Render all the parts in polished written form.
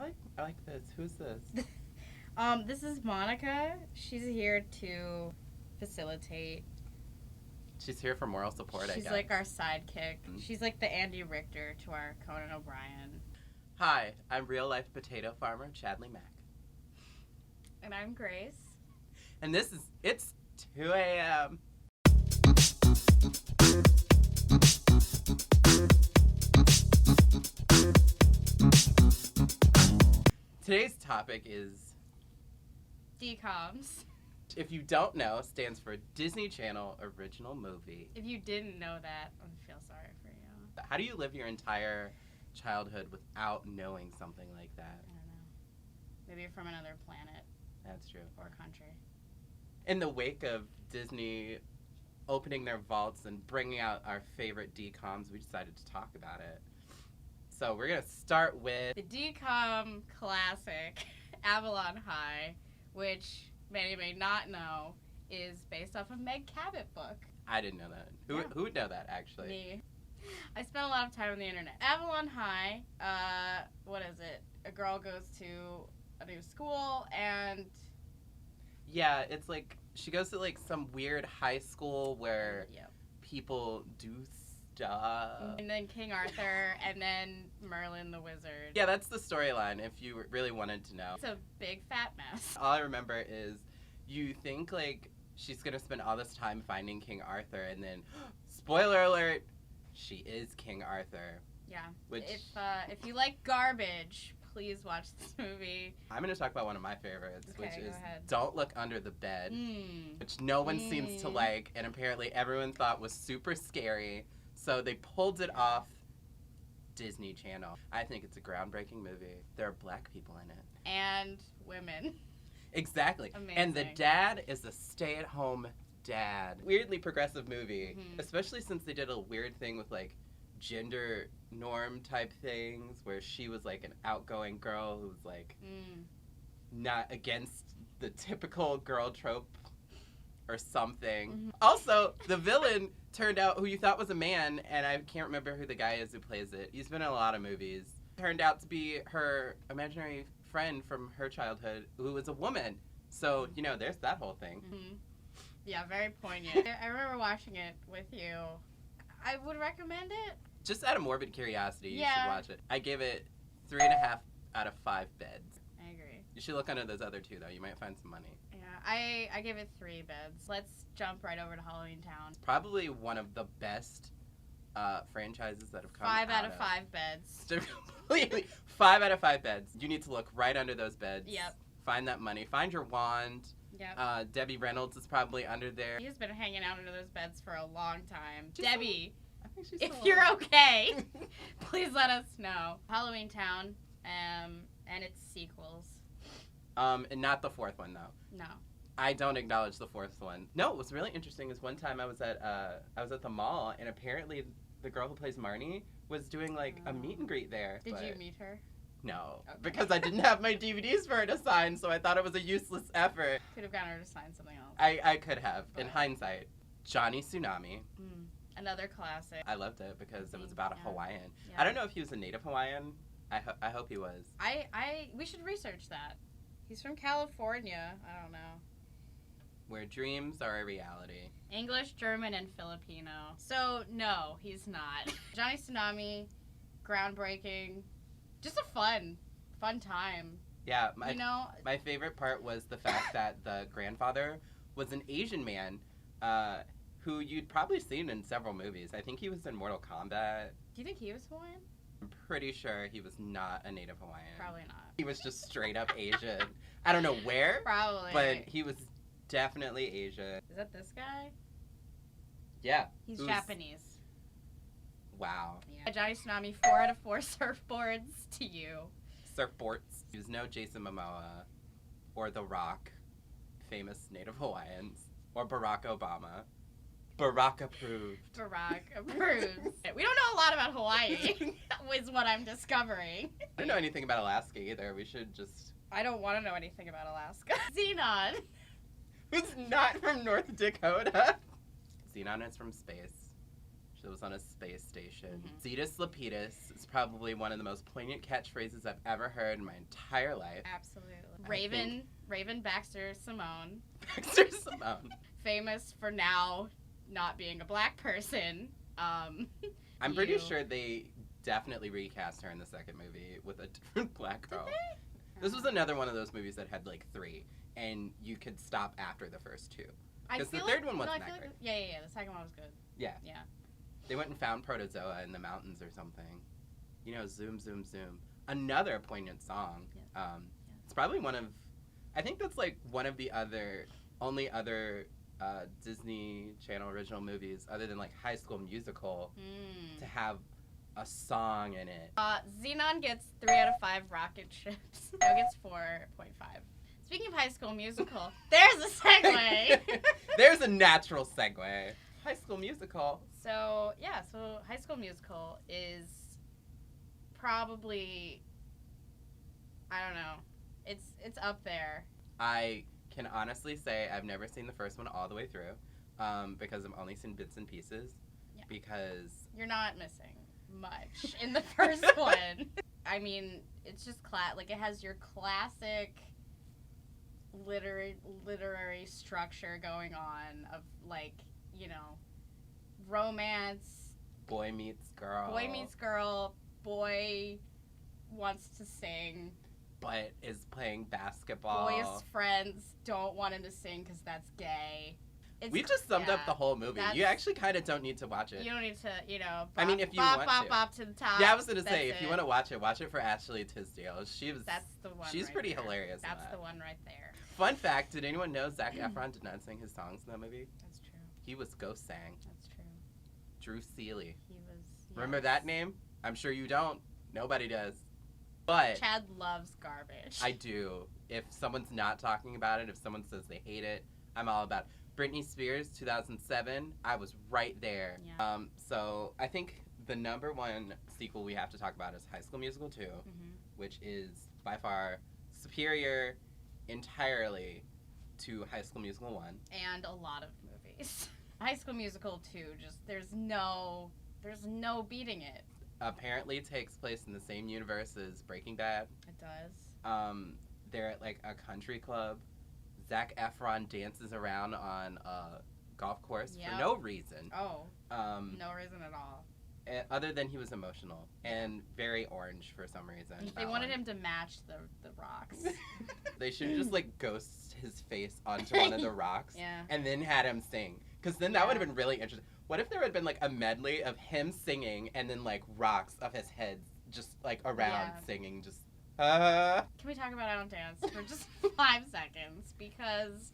I like this. Who's this? This is Monica. She's here to facilitate. She's here for moral support, I guess. She's like our sidekick. She's like the Andy Richter to our Conan O'Brien. Hi, I'm real-life potato farmer Chadley Mack. And I'm Grace. And it's 2 a.m. Today's topic is DCOMs. If you don't know, stands for Disney Channel Original Movie. If you didn't know that, I feel sorry for you. How do you live your entire childhood without knowing something like that? I don't know. Maybe you're from another planet. That's true. Or country. In the wake of Disney opening their vaults and bringing out our favorite DCOMs, we decided to talk about it. So we're going to start with the DCOM classic, Avalon High, which many may not know is based off a Meg Cabot book. I didn't know that. Who would know that, actually? Me. I spent a lot of time on the internet. Avalon High, what is it? A girl goes to a new school and... Yeah, it's like, she goes to like some weird high school where people do stuff. And then King Arthur, and then Merlin the Wizard. Yeah, that's the storyline if you really wanted to know. It's a big fat mess. All I remember is you think like she's going to spend all this time finding King Arthur, and then, spoiler alert, she is King Arthur. Yeah. Which... If you like garbage, please watch this movie. I'm going to talk about one of my favorites, okay, which is ahead. Don't Look Under the Bed, which no one seems to like, and apparently everyone thought was super scary, so they pulled it off Disney Channel. I think it's a groundbreaking movie. There are black people in it. And women. Exactly. Amazing. And the dad is a stay-at-home dad. Weirdly progressive movie, especially since they did a weird thing with like gender norm type things where she was like an outgoing girl who was like not against the typical girl trope or something. Also, the villain turned out who you thought was a man, and I can't remember who the guy is who plays it. He's been in a lot of movies. Turned out to be her imaginary friend from her childhood who was a woman. So, you know, there's that whole thing. Yeah, very poignant. I remember watching it with you. I would recommend it. Just out of morbid curiosity, you should watch it. I gave it 3.5 out of 5 beds. I agree. You should look under those other 2, though. You might find some money. Yeah, I gave it 3 beds. Let's jump right over to Halloween Town. It's probably one of the best franchises that have come 5 out of 5 beds. Completely. 5 out of 5 beds. You need to look right under those beds. Yep. Find that money. Find your wand. Yep. Debbie Reynolds is probably under there. She's been hanging out under those beds for a long time. She's Debbie, I think she's if still you're alive. okay, please let us know. Halloween Town, and its sequels. And not the 4th one, though. No. I don't acknowledge the 4th one. No, what was really interesting is one time I was at the mall, and apparently the girl who plays Marnie was doing like a meet and greet there. Did you meet her? No, Okay. because I didn't have my DVDs for her to sign, so I thought it was a useless effort. Could have gotten her to sign something else. I could have, in But- hindsight. Johnny Tsunami. Another classic. I loved it because it was about a Hawaiian. Yeah. I don't know if he was a native Hawaiian. I hope he was. We should research that. He's from California. I don't know. Where dreams are a reality. English, German, and Filipino. So, no, he's not. Johnny Tsunami, groundbreaking. Just a fun time. Yeah, my my favorite part was the fact that the grandfather was an Asian man who you'd probably seen in several movies. I think he was in Mortal Kombat. Do you think he was Hawaiian? I'm pretty sure he was not a native Hawaiian. Probably not. He was just straight up Asian. I don't know where. Probably. But he was definitely Asian. Is that this guy? Yeah. He's Japanese. Wow. Yeah. Johnny Tsunami, 4 out of 4 surfboards to you. Surfboards. He was no Jason Momoa or The Rock, famous native Hawaiians, or Barack Obama. Barack approved. Barack approves. We don't know a lot about Hawaii, is what I'm discovering. I don't know anything about Alaska either. We should just... I don't want to know anything about Alaska. Xenon. Who's not from North Dakota? Xenon is from space. It was on a space station. Mhm. Zetus Lapidus is probably one of the most poignant catchphrases I've ever heard in my entire life. Absolutely. I Raven Baxter Simone, Baxter Simone. famous for now not being a black person. I'm pretty sure they definitely recast her in the second movie with a different black girl. Did they? This was another one of those movies that had like 3, and you could stop after the first 2. Because the third one wasn't that great. Yeah. The second one was good. Yeah. Yeah. They went and found Protozoa in the mountains or something. You know, zoom, zoom, zoom. Another poignant song. Yeah. It's probably one of, I think that's like one of the only other Disney Channel original movies other than like High School Musical to have a song in it. Xenon gets 3 out of 5 rocket ships. No, gets 4.5. Speaking of High School Musical, there's a segue. There's a natural segue. High School Musical. So High School Musical is probably, I don't know, it's up there. I can honestly say I've never seen the first one all the way through because I've only seen bits and pieces. Yeah. Because you're not missing much in the first one. I mean, it's just like it has your classic literary structure going on of like, you know, romance, boy meets girl, boy wants to sing, but is playing basketball. Boy's friends don't want him to sing because that's gay. We just summed up the whole movie. You actually kind of don't need to watch it. You don't need to, you know. I mean, if you want to. Bop to the top. Yeah, I was gonna say if you want to watch it for Ashley Tisdale. That's the one. She's right pretty there. hilarious. That's the one right there. Fun fact: did anyone know Zac Efron did not sing his songs in that movie? That's true. He was ghost sang. That's true. Drew Seeley. He was. Yes. Remember that name? I'm sure you don't. Nobody does. But Chad loves garbage. I do. If someone's not talking about it, if someone says they hate it, I'm all about it. Britney Spears, 2007, I was right there. Yeah. So I think the number one sequel we have to talk about is High School Musical 2, which is by far superior entirely to High School Musical 1. And a lot of movies. High School Musical 2, just there's no beating it. Apparently it takes place in the same universe as Breaking Bad. It does. They're at like a country club. Zac Efron dances around on a golf course for no reason. Oh. No reason at all. Other than he was emotional and very orange for some reason. They wanted him to match the rocks. They should have just like ghost his face onto one of the rocks and then had him sing. Because then that would have been really interesting. What if there had been like a medley of him singing and then like rocks of his head just like around singing just Can we talk about I Don't Dance for just 5 seconds? Because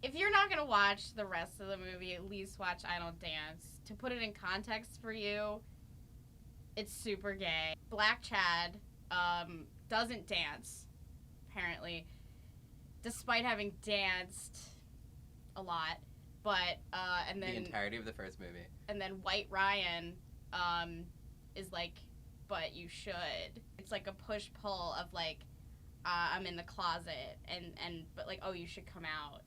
if you're not going to watch the rest of the movie, at least watch I Don't Dance. To put it in context for you, it's super gay. Black Chad doesn't dance, apparently, despite having danced a lot. But, and then... the entirety of the first movie. And then White Ryan is like, but you should. It's like a push-pull of like, I'm in the closet, but like, oh, you should come out.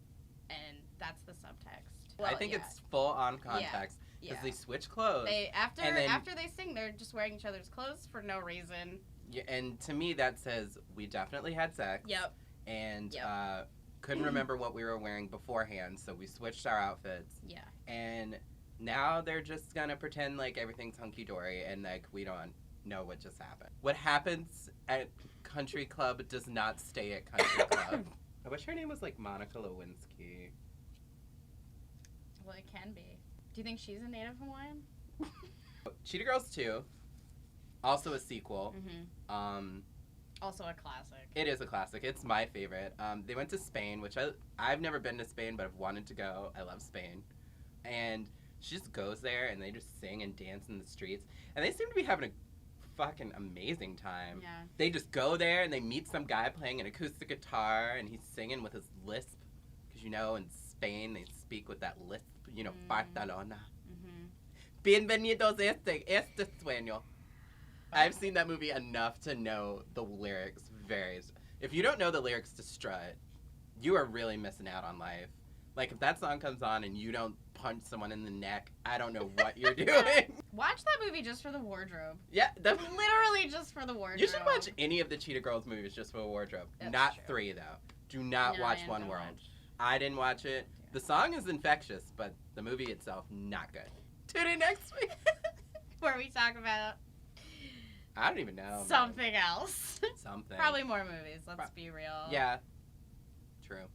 And that's the subtext. Well, I think it's full on context. Because they switch clothes. After they sing, they're just wearing each other's clothes for no reason. Yeah, and to me that says we definitely had sex. Yep. And couldn't remember what we were wearing beforehand, so we switched our outfits. Yeah. And now they're just gonna pretend like everything's hunky-dory and like we don't know what just happened. What happens at country club does not stay at country club. I wish her name was like Monica Lewinsky. Well, it can be. Do you think she's a native Hawaiian? Cheetah Girls 2, also a sequel. Also a classic. It is a classic. It's my favorite. They went to Spain, which I've never been to Spain, but I've wanted to go. I love Spain. And she just goes there, and they just sing and dance in the streets. And they seem to be having a fucking amazing time. Yeah. They just go there, and they meet some guy playing an acoustic guitar, and he's singing with his lisp. Because, you know, in Spain, they speak with that lisp. You know, Barcelona. Bienvenidos este sueño. I've seen that movie enough to know the lyrics If you don't know the lyrics to Strut, you are really missing out on life. Like, if that song comes on and you don't punch someone in the neck, I don't know what you're doing. Watch that movie just for the wardrobe. Yeah, Literally just for the wardrobe. You should watch any of the Cheetah Girls movies just for the wardrobe. That's Not true. 3, though. Do not watch I One don't World. watch. I didn't watch it. The song is infectious, but the movie itself, not good. Tune in next week. Where we talk about I don't even know. something else. Something. Probably more movies, let's be real. Yeah. True.